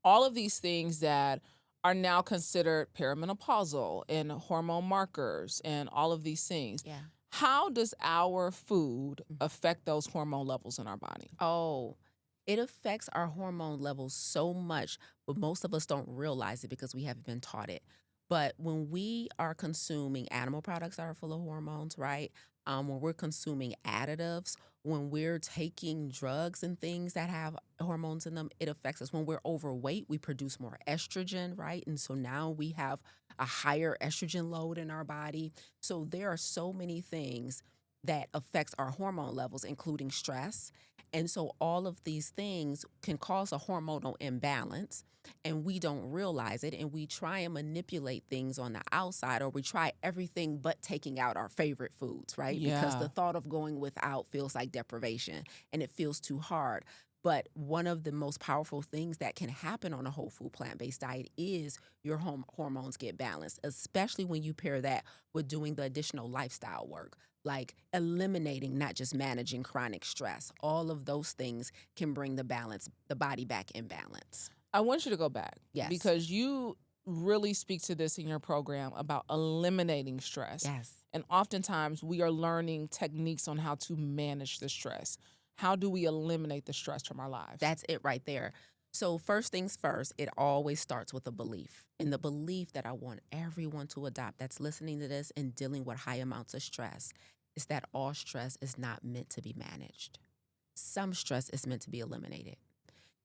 all of these things that are now considered perimenopausal and hormone markers and all of these things. Yeah. How does our food affect those hormone levels in our body? Oh, it affects our hormone levels so much, but most of us don't realize it because we haven't been taught it. But when we are consuming animal products that are full of hormones, right? When we're consuming additives, when we're taking drugs and things that have hormones in them, it affects us. When we're overweight, we produce more estrogen, right? And so now we have a higher estrogen load in our body. So there are so many things that affects our hormone levels, including stress. And so all of these things can cause a hormonal imbalance, and we don't realize it. And we try and manipulate things on the outside, or we try everything but taking out our favorite foods, right? Because Yeah. the thought of going without feels like deprivation and it feels too hard. But one of the most powerful things that can happen on a whole food plant-based diet is your hormones get balanced, especially when you pair that with doing the additional lifestyle work, like eliminating, not just managing chronic stress. All of those things can bring the body back in balance. I want you to go back. Yes. Because you really speak to this in your program about eliminating stress. Yes. And oftentimes we are learning techniques on how to manage the stress. How do we eliminate the stress from our lives? That's it right there. So first things first, it always starts with a belief. And the belief that I want everyone to adopt that's listening to this and dealing with high amounts of stress is that all stress is not meant to be managed. Some stress is meant to be eliminated.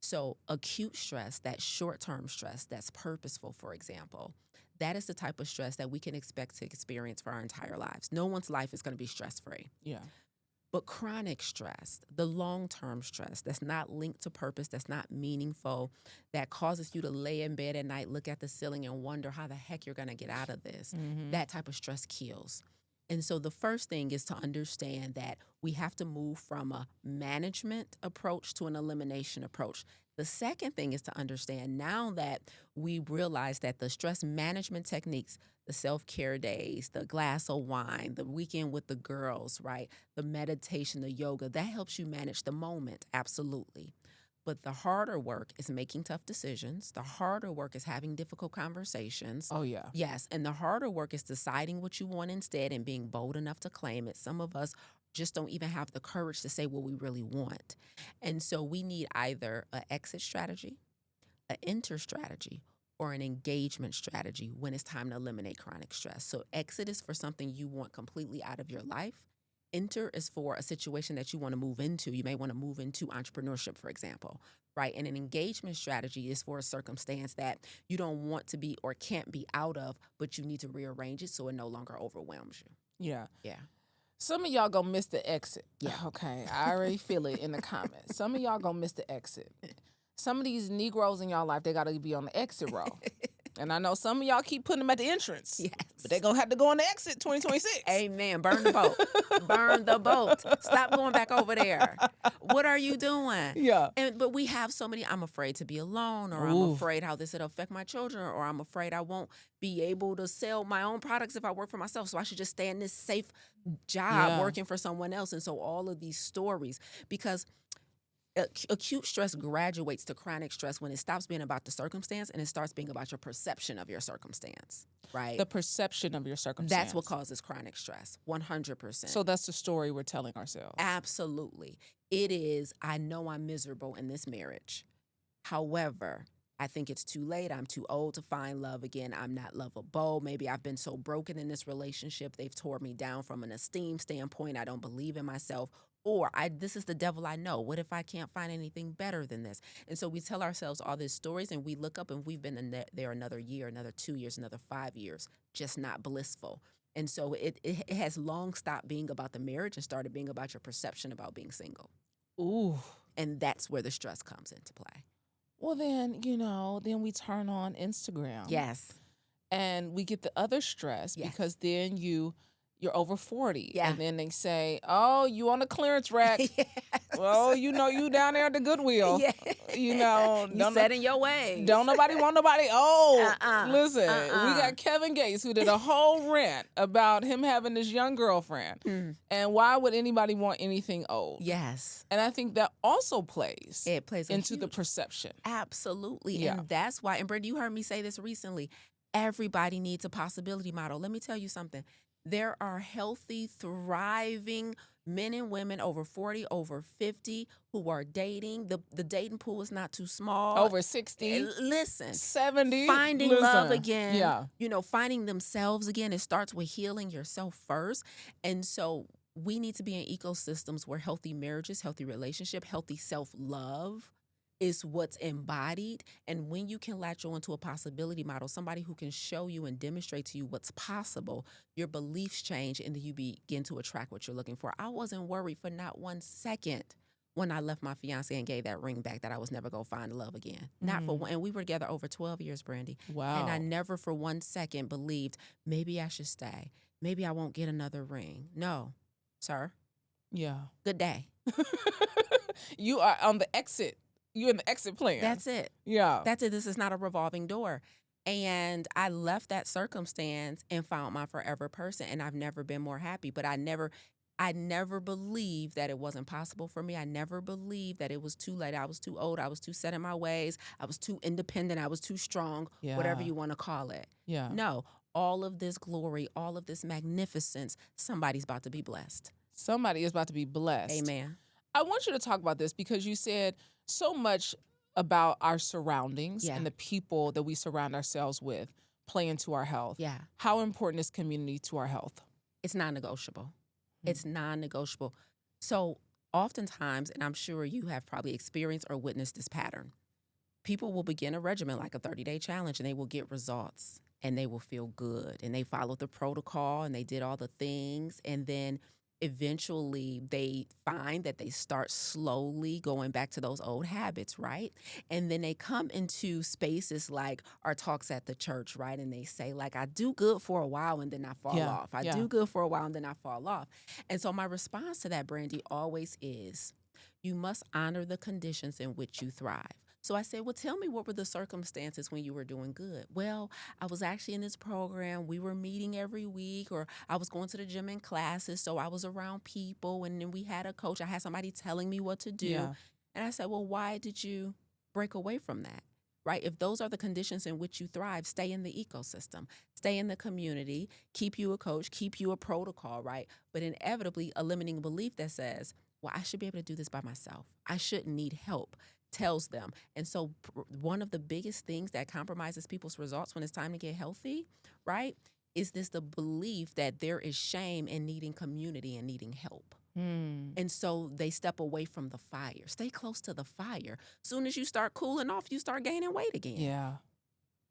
So acute stress, that short-term stress that's purposeful, for example, that is the type of stress that we can expect to experience for our entire lives. No one's life is going to be stress-free. Yeah. But chronic stress, the long-term stress that's not linked to purpose, that's not meaningful, that causes you to lay in bed at night, look at the ceiling and wonder how the heck you're going to get out of this, that type of stress kills. And so the first thing is to understand that we have to move from a management approach to an elimination approach. The second thing is to understand now that we realize that the stress management techniques, the self-care days, the glass of wine, the weekend with the girls, right? The meditation, the yoga, that helps you manage the moment, absolutely. But the harder work is making tough decisions. The harder work is having difficult conversations. Oh, yeah. Yes, and the harder work is deciding what you want instead and being bold enough to claim it. Some of us just don't even have the courage to say what we really want. And so we need either an exit strategy, an enter strategy, or an engagement strategy when it's time to eliminate chronic stress. So exit is for something you want completely out of your life. Enter is for a situation that you want to move into. You may want to move into entrepreneurship, for example, right? And an engagement strategy is for a circumstance that you don't want to be or can't be out of, but you need to rearrange it so it no longer overwhelms you. Yeah. Yeah. Some of y'all gonna miss the exit. Yeah. Okay. I already feel it in the comments. Some of y'all gonna miss the exit. Some of these Negroes in y'all life, they gotta be on the exit row. And I know some of y'all keep putting them at the entrance. Yes. But they're gonna have to go on the exit 2026. Amen. Burn the boat. Burn the boat. Stop going back over there. What are you doing? Yeah. But we have so many, I'm afraid to be alone, or I'm Ooh. afraid how this will affect my children, or I'm afraid I won't be able to sell my own products if I work for myself. So I should just stay in this safe job working for someone else. And so all of these stories, because acute stress graduates to chronic stress when it stops being about the circumstance and it starts being about your perception of your circumstance, right? The perception of your circumstance. That's what causes chronic stress, 100%. So that's the story we're telling ourselves. Absolutely. It is, I know I'm miserable in this marriage. However, I think it's too late. I'm too old to find love again. I'm not lovable. Maybe I've been so broken in this relationship. They've torn me down from an esteem standpoint. I don't believe in myself. Or this is the devil I know. What if I can't find anything better than this? And so we tell ourselves all these stories and we look up and we've been in there another year, another 2 years, another 5 years, just not blissful. And so it has long stopped being about the marriage and started being about your perception about being single. Ooh. And that's where the stress comes into play. Well, then, then we turn on Instagram. Yes. And we get the other stress because then you you're over 40. Yeah. And then they say, oh, you on the clearance rack. Yes. Well, you know, you down there at the Goodwill. Yeah. You know, You set in your ways. don't nobody want nobody. Oh, listen, we Uh-uh. got Kevin Gates who did a whole rant about him having this young girlfriend. Mm. And why would anybody want anything old? Yes. And I think that also plays It plays into the huge- perception. Absolutely. Yeah. And that's why, and Brandi, you heard me say this recently, everybody needs a possibility model. Let me tell you something. There are healthy, thriving men and women over 40, over 50 who are dating. The dating pool is not too small. Over 60, And listen, 70. finding love listen, again, Yeah. you know, finding themselves again. It starts with healing yourself first. And so we need to be in ecosystems where healthy marriages, healthy relationship, healthy self-love is what's embodied. And when you can latch on to a possibility model, somebody who can show you and demonstrate to you what's possible, your beliefs change and then you begin to attract what you're looking for. I wasn't worried for not 1 second when I left my fiance and gave that ring back that I was never going to find love again. Not for one. And we were together over 12 years, Brandi. Wow. And I never for 1 second believed maybe I should stay. Maybe I won't get another ring. No, sir. Yeah. Good day. You are on the exit. You're in the exit plan. That's it. Yeah. That's it. This is not a revolving door. And I left that circumstance and found my forever person. And I've never been more happy. But I never believed that it wasn't possible for me. I never believed that it was too late. I was too old. I was too set in my ways. I was too independent. I was too strong, whatever you want to call it. Yeah. No, all of this glory, all of this magnificence, somebody's about to be blessed. Somebody is about to be blessed. Amen. I want you to talk about this because you said so much about our surroundings Yeah. and the people that we surround ourselves with play into our health. Yeah. How important is community to our health? It's non-negotiable. It's non-negotiable. So oftentimes, and I'm sure you have probably experienced or witnessed this pattern, people will begin a regimen like a 30-day challenge and they will get results and they will feel good and they followed the protocol and they did all the things, and then eventually they find that they start slowly going back to those old habits, right? And then they come into spaces like our talks at the church, right? And they say, like, I do good for a while and then I fall off. I do good for a while and then I fall off. And so my response to that, Brandi, always is, you must honor the conditions in which you thrive. So I said, well, tell me, what were the circumstances when you were doing good? Well, I was actually in this program. We were meeting every week, or I was going to the gym in classes. So I was around people, and then we had a coach. I had somebody telling me what to do. Yeah. And I said, well, why did you break away from that? Right? If those are the conditions in which you thrive, stay in the ecosystem, stay in the community, keep you a coach, keep you a protocol, right? But inevitably, a limiting belief that says, well, I should be able to do this by myself. I shouldn't need help, tells them. And so one of the biggest things that compromises people's results when it's time to get healthy, right, is the belief that there is shame in needing community and needing help. And so they step away from the fire. Stay close to the fire. Soon as you start cooling off, you start gaining weight again. Yeah.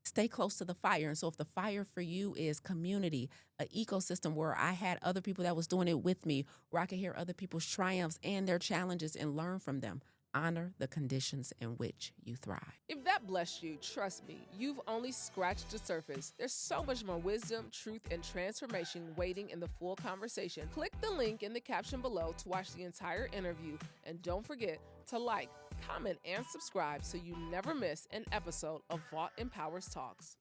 Stay close to the fire. And so if the fire for you is community, an ecosystem where I had other people that was doing it with me, where I could hear other people's triumphs and their challenges and learn from them, honor the conditions in which you thrive. If that blessed you, trust me, you've only scratched the surface. There's so much more wisdom, truth, and transformation waiting in the full conversation. Click the link in the caption below to watch the entire interview, and don't forget to like, comment, and subscribe so you never miss an episode of Vault Empowers Talks.